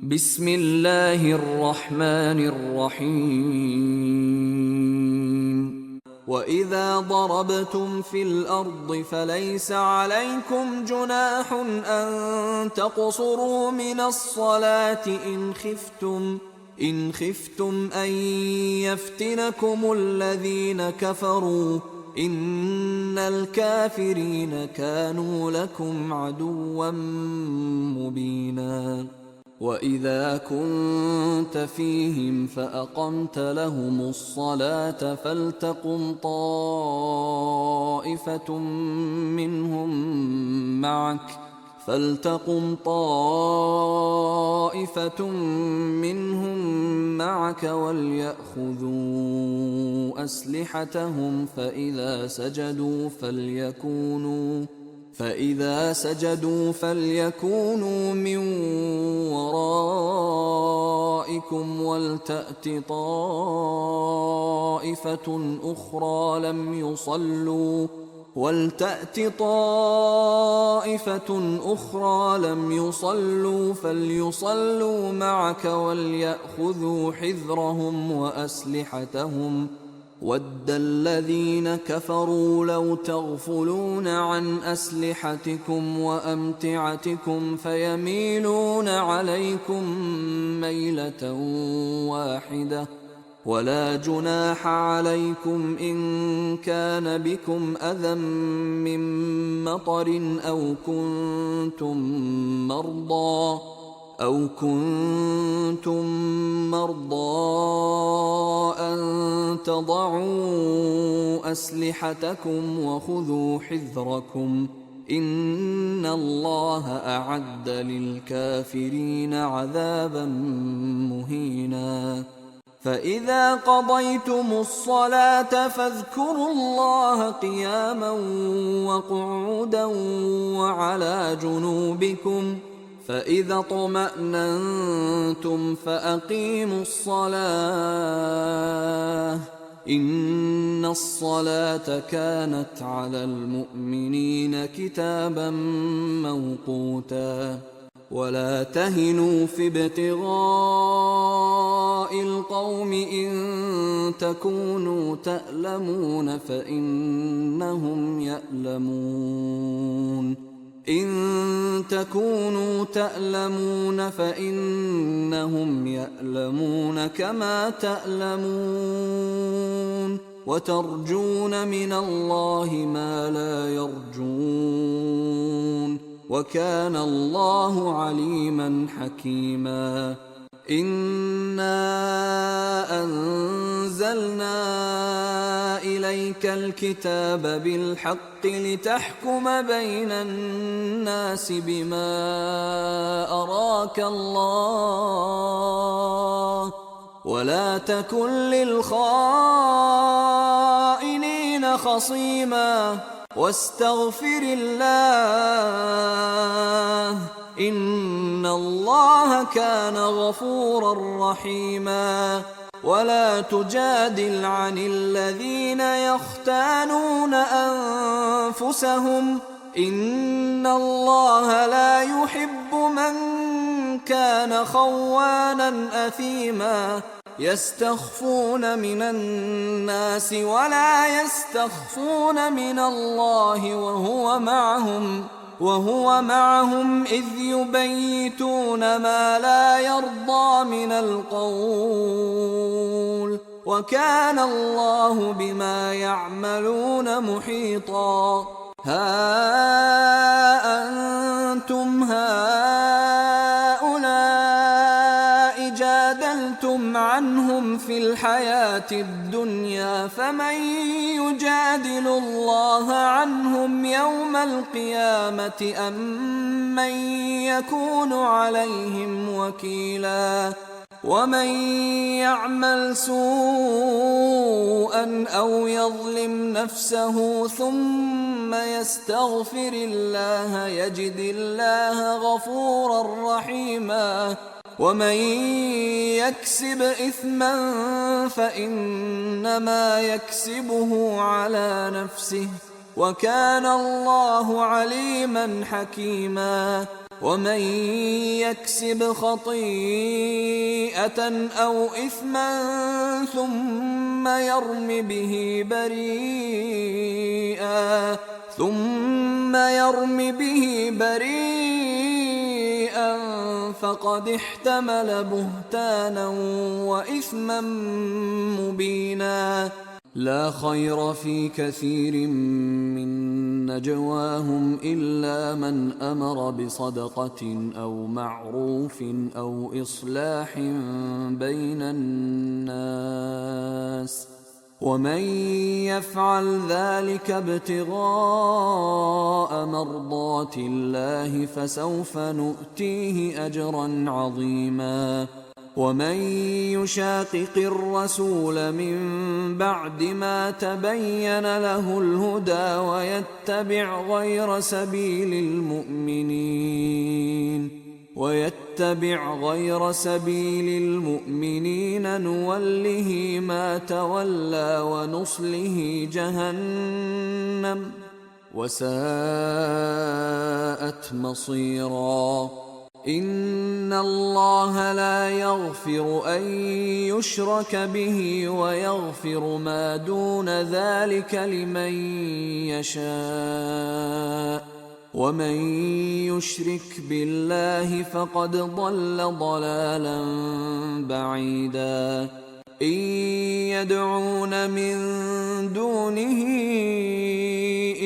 بسم الله الرحمن الرحيم وإذا ضربتم في الأرض فليس عليكم جناح أن تقصروا من الصلاة إن خفتم أن يفتنكم الذين كفروا إن الكافرين كانوا لكم عدوا مبينا وإذا كنت فيهم فأقمت لهم الصلاة فلتقم طائفة منهم معك وليأخذوا أسلحتهم فإذا سجدوا فليكونوا من ورائكم ولتأت طائفة أخرى لم يصلوا فليصلوا معك وليأخذوا حذرهم وأسلحتهم وَدَّ الَّذِينَ كَفَرُوا لَوْ تَغْفُلُونَ عَنْ أَسْلِحَتِكُمْ وَأَمْتِعَتِكُمْ فَيَمِيلُونَ عَلَيْكُمْ مَيْلَةً وَاحِدَةً وَلَا جُنَاحَ عَلَيْكُمْ إِن كَانَ بِكُمْ أَذًى مِّن مَّطَرٍ أَوْ كُنتُم مَّرْضَىٰ أَن تَضَعُوا أَسْلِحَتَكُمْ وَخُذُوا حِذْرَكُمْ إِنَّ اللَّهَ أَعَدَّ لِلْكَافِرِينَ عَذَابًا مُّهِينًا فَإِذَا قَضَيْتُمُ الصَّلَاةَ فاذْكُرُوا اللَّهَ قِيَامًا وَقُعُودًا وَعَلَىٰ جُنُوبِكُمْ فَإِذَا اطْمَأْنَنتُمْ فَأَقِيمُوا الصَّلَاةَ إِنَّ الصَّلَاةَ كَانَتْ عَلَى الْمُؤْمِنِينَ كِتَابًا مَّوْقُوتًا وَلَا تَهِنُوا في ابْتِغَاءِ الْقَوْمِ إِن تَكُونُوا تَأْلَمُونَ فَإِنَّهُمْ يَأْلَمُونَ كَمَا تَأْلَمُونَ وَتَرْجُونَ مِنَ اللَّهِ مَا لَا يَرْجُونَ وَكَانَ اللَّهُ عَلِيمًا حَكِيمًا إِنَّا أَنزَلْنَا إِلَيْكَ الْكِتَابَ بِالْحَقِّ لِتَحْكُمَ بَيْنَ النَّاسِ بِمَا أَرَاكَ اللَّهُ وَلَا تَكُن لِّلْخَائِنِينَ خَصِيمًا وَاسْتَغْفِرِ اللَّهَ إِنَّ اللَّهَ كَانَ غَفُورًا رَّحِيمًا وَلَا تُجَادِلْ عَنِ الَّذِينَ يَخْتَانُونَ أَنفُسَهُمْ إِنَّ اللَّهَ لَا يُحِبُّ مَن كَانَ خَوَّانًا أَثِيمًا يَسْتَخْفُونَ مِنَ النَّاسِ وَلَا يَسْتَخْفُونَ مِنَ اللَّهِ وهو معهم إذ يبيتون ما لا يرضى من القول وكان الله بما يعملون محيطا ها أنتم هؤلاء جادلتم عنهم في الحياة الدنيا فمن يجادل الله عنهم يوم القيامة أم من يكون عليهم وكيلا ومن يعمل سوءا أو يظلم نفسه ثم يستغفر الله يجد الله غفورا رحيما ومن يكسب إثما فإنما يكسبه على نفسه وكان الله عليما حكيما ومن يكسب خطيئة أو إثما ثم يرم به بريئا فقد احتمل بهتانا وإثما مبينا. لا خير في كثير من نجواهم إلا من أمر بصدقة أو معروف أو إصلاح بين الناس، ومن يفعل ذلك ابتغاء مرضات الله فسوف نؤتيه أجرا عظيما. ومن يشاقق الرسول من بعد ما تبين له الهدى ويتبع غير سبيل المؤمنين نوله ما تولى ونصله جهنم وساءت مصيرا. إن الله لا يغفر أن يشرك به ويغفر ما دون ذلك لمن يشاء، ومن يشرك بالله فقد ضل ضلالا بعيدا. إن يدعون من دونه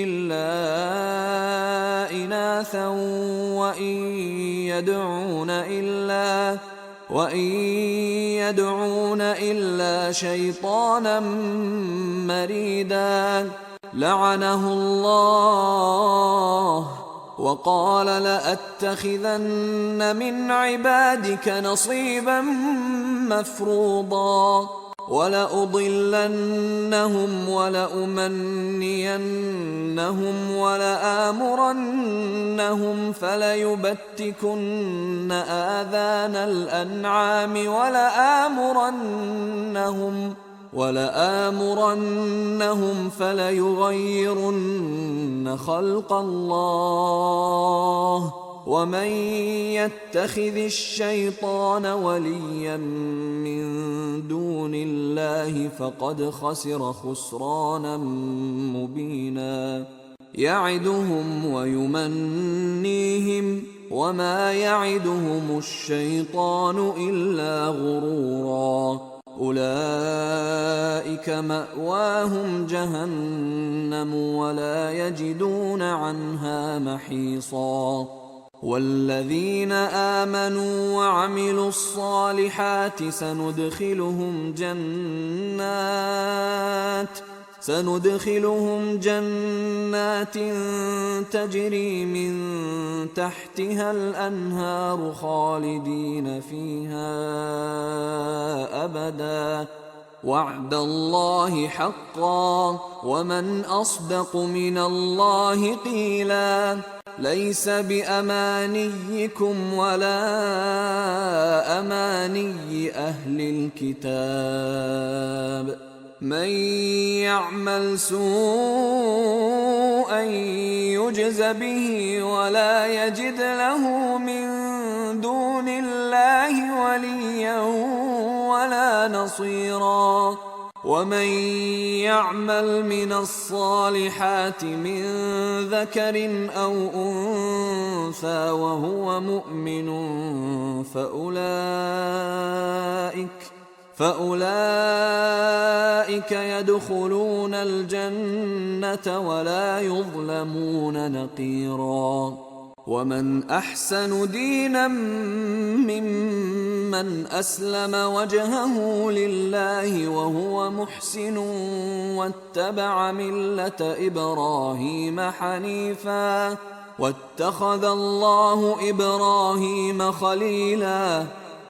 إلا إناثا وإن يدعون إلا شيطانا مريدا لعنه الله وقال لأتخذن من عبادك نصيبا مفروضا ولأضلنهم ولأمنينهم ولآمرنهم فليبتكن آذان الأنعام ولآمرنهم فليغيرن خلق الله. ومن يتخذ الشيطان وليا من دون الله فقد خسر خسرانا مبينا. يعدهم ويمنيهم وما يعدهم الشيطان إلا غرورا. أولئك مأواهم جهنم ولا يجدون عنها محيصا. والذين آمنوا وعملوا الصالحات سندخلهم جنات تجري من تحتها الأنهار خالدين فيها أبدا وعد الله حقا ومن أصدق من الله قيلا. ليس بأمانيكم ولا أماني أهل الكتاب. من يعمل سوءا يجز به ولا يجد له من دون الله وليا ولا نصيرا. ومن يعمل من الصالحات من ذكر أو أنثى وهو مؤمن فأولئك يدخلون الجنة ولا يظلمون نقيرا. ومن أحسن دينا ممن أسلم وجهه لله وهو محسن واتبع ملة إبراهيم حنيفا واتخذ الله إبراهيم خليلا.